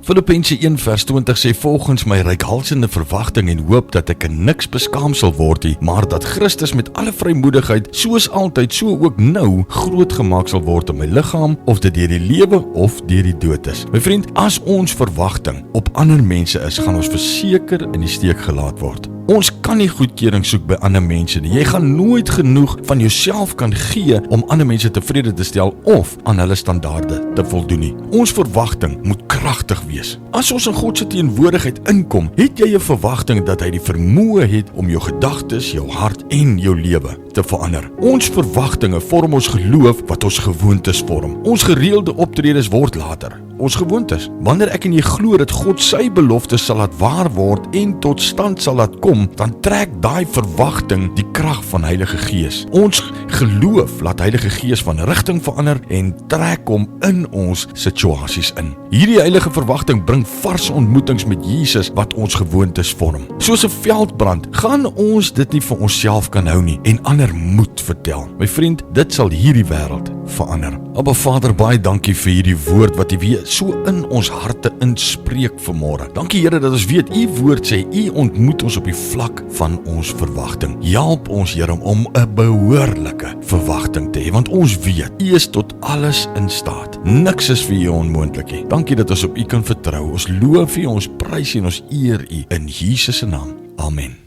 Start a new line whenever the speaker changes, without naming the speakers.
Filippense 1 vers 20 sê volgens my reikhalsende verwagting en hoop dat ek in niks beskaam sal word nie, maar dat Christus met alle vrymoedigheid, soos altyd, so ook nou, groot gemaak sal word in my liggaam, of dit deur die lewe of deur die dood is. My vriend, as ons verwagting op ander mense is, gaan ons verseker in die steek gelaat word. Ons kan nie goedkeuring soek by ander mense nie. Jy gaan nooit genoeg van jouself kan gee om ander mense tevrede te stel of aan hulle standaarde te voldoen nie. Ons verwagting moet kragtig wees. As ons in God se teenwoordigheid inkom, het jy 'n verwagting dat hy die vermoë het om jou gedagtes, jou hart en jou lewe te verander. Ons verwagtinge vorm ons geloof wat ons gewoontes vorm. Ons gereelde optredes word later ons gewoontes. Wanneer ek en jy glo dat God sy beloftes sal laat waar word en tot stand sal laat kom, dan trek daai verwagting die krag van Heilige Gees. Ons geloof laat Heilige Gees van rigting verander en trek hom in ons situasies in. Hierdie heilige verwagting bring vars ontmoetings met Jesus wat ons gewoontes vorm. Soos 'n veldbrand, gaan ons dit nie vir onsself kan hou nie en ander moet vertel. My vriend, dit sal hierdie wêreld verander. Abba Vader, baie dankie vir hierdie woord wat U weer so in ons harte inspreek vanmôre. Dankie Here dat ons weet U woord sê U ontmoet ons op die vlak van ons verwagting. Help ons Here om 'n behoorlike verwagting te hê, want ons weet U is tot alles in staat. Niks is vir U onmoontlik nie. Dankie dat ons op U kan vertrou. Ons loof U, ons prys U en ons eer U in Jesus se naam. Amen.